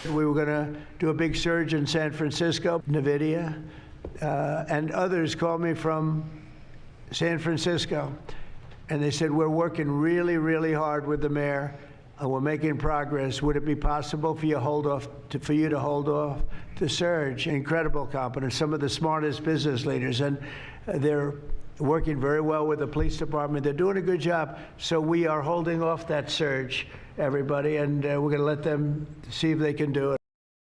We were going to do a big surge in San Francisco. NVIDIA and others called me from San Francisco, and they said, we're working really, really hard with the mayor. We're making progress. Would it be possible for you to hold off the surge? Incredible competence, some of the smartest business leaders, and they're working very well with the police department. They're doing a good job. So we are holding off that surge, everybody, and we're going to let them see if they can do it.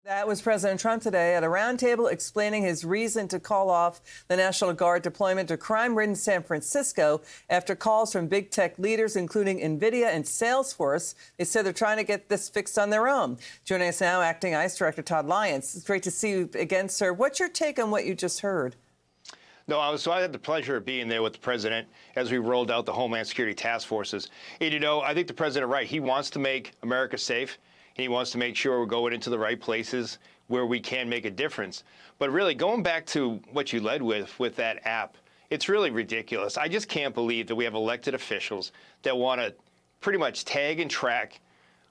That was President Trump today at a roundtable explaining his reason to call off the National Guard deployment to crime-ridden San Francisco after calls from big tech leaders, including NVIDIA and Salesforce. They said they're trying to get this fixed on their own. Joining us now, Acting ICE Director Todd Lyons. It's great to see you again, sir. What's your take on what you just heard? No, I had the pleasure of being there with the president as we rolled out the Homeland Security task forces. And, you know, I think the president, right, he wants to make America safe. And he wants to make sure we're going into the right places where we can make a difference. But really, going back to what you led with that app, it's really ridiculous. I just can't believe that we have elected officials that want to pretty much tag and track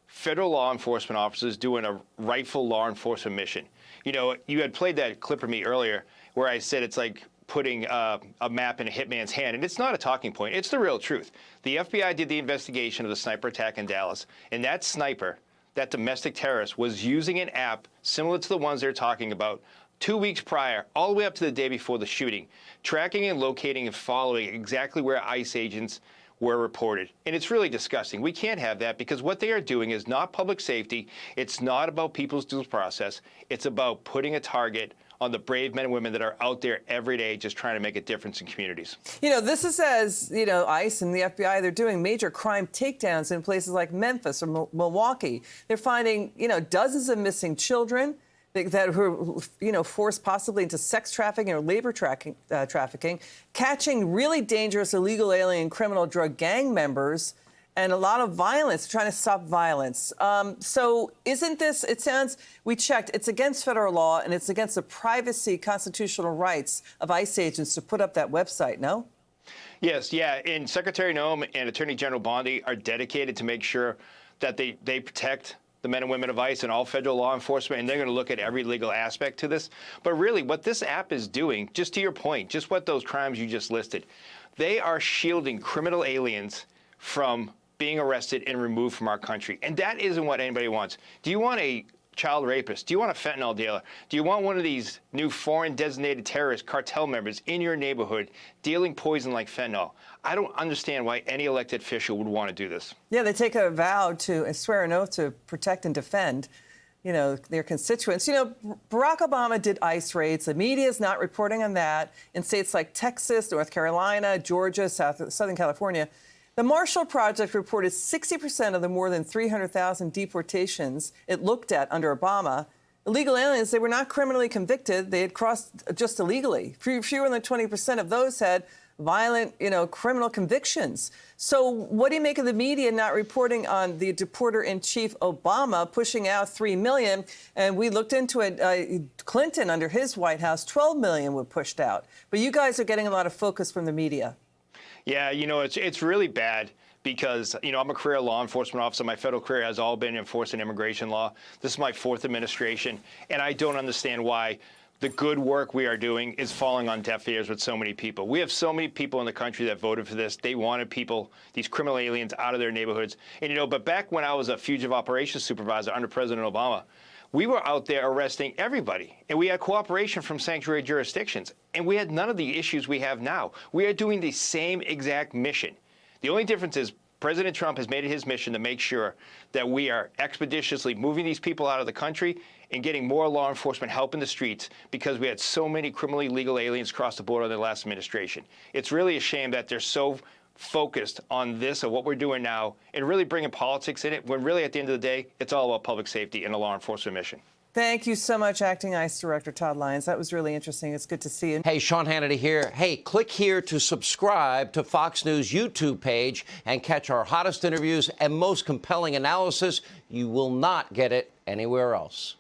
federal law enforcement officers doing a rightful law enforcement mission. You know, you had played that clip of me earlier where I said it's like putting a map in a hitman's hand. And it's not a talking point. It's the real truth. The FBI did the investigation of the sniper attack in Dallas, and that sniper, that domestic terrorist, was using an app similar to the ones they're talking about 2 weeks prior, all the way up to the day before the shooting, tracking and locating and following exactly where ICE agents were reported. And it's really disgusting. We can't have that, because what they are doing is not public safety. It's not about people's due process. It's about putting a target on the brave men and women that are out there every day just trying to make a difference in communities. You know, this is as, you know, ICE and the FBI, they're doing major crime takedowns in places like Memphis or Milwaukee. They're finding, you know, dozens of missing children that were, you know, forced possibly into sex trafficking or labor trafficking, catching really dangerous illegal alien criminal drug gang members, and a lot of violence, trying to stop violence. So isn't this, it sounds, we checked, it's against federal law and it's against the privacy constitutional rights of ICE agents to put up that website, no? Yes, yeah, and Secretary Noem and Attorney General Bondi are dedicated to make sure that they protect the men and women of ICE and all federal law enforcement, and they're going to look at every legal aspect to this. But really, what this app is doing, just to your point, just what those crimes you just listed, they are shielding criminal aliens from being arrested and removed from our country. And that isn't what anybody wants. Do you want a child rapist? Do you want a fentanyl dealer? Do you want one of these new foreign designated terrorist cartel members in your neighborhood dealing poison like fentanyl? I don't understand why any elected official would want to do this. Yeah, they take a vow to swear an oath to protect and defend, you know, their constituents. You know, Barack Obama did ICE raids. The media is not reporting on that in states like Texas, North Carolina, Georgia, Southern California. The Marshall Project reported 60% of the more than 300,000 deportations it looked at under Obama. Illegal aliens, they were not criminally convicted. They had crossed just illegally. Fewer than 20% of those had violent, you know, criminal convictions. So what do you make of the media not reporting on the deporter-in-chief Obama pushing out 3 million? And we looked into it. Clinton, under his White House, 12 million were pushed out. But you guys are getting a lot of focus from the media. Yeah, you know, it's really bad because, you know, I'm a career law enforcement officer. My federal career has all been enforcing immigration law. This is my 4th administration, and I don't understand why the good work we are doing is falling on deaf ears with so many people. We have so many people in the country that voted for this. They wanted people, these criminal aliens, out of their neighborhoods. And, you know, but back when I was a fugitive operations supervisor under President Obama, we were out there arresting everybody, and we had cooperation from sanctuary jurisdictions, and we had none of the issues we have now. We are doing the same exact mission. The only difference is President Trump has made it his mission to make sure that we are expeditiously moving these people out of the country and getting more law enforcement help in the streets, because we had so many criminally legal aliens cross the border in the last administration. It's really a shame that they're so focused on this, of what we're doing now, and really bringing politics in it, when really at the end of the day, it's all about public safety and a law enforcement mission. Thank you so much, Acting ICE Director Todd Lyons. That was really interesting. It's good to see you. Hey, Sean Hannity here. Hey, click here to subscribe to Fox News YouTube page and catch our hottest interviews and most compelling analysis. You will not get it anywhere else.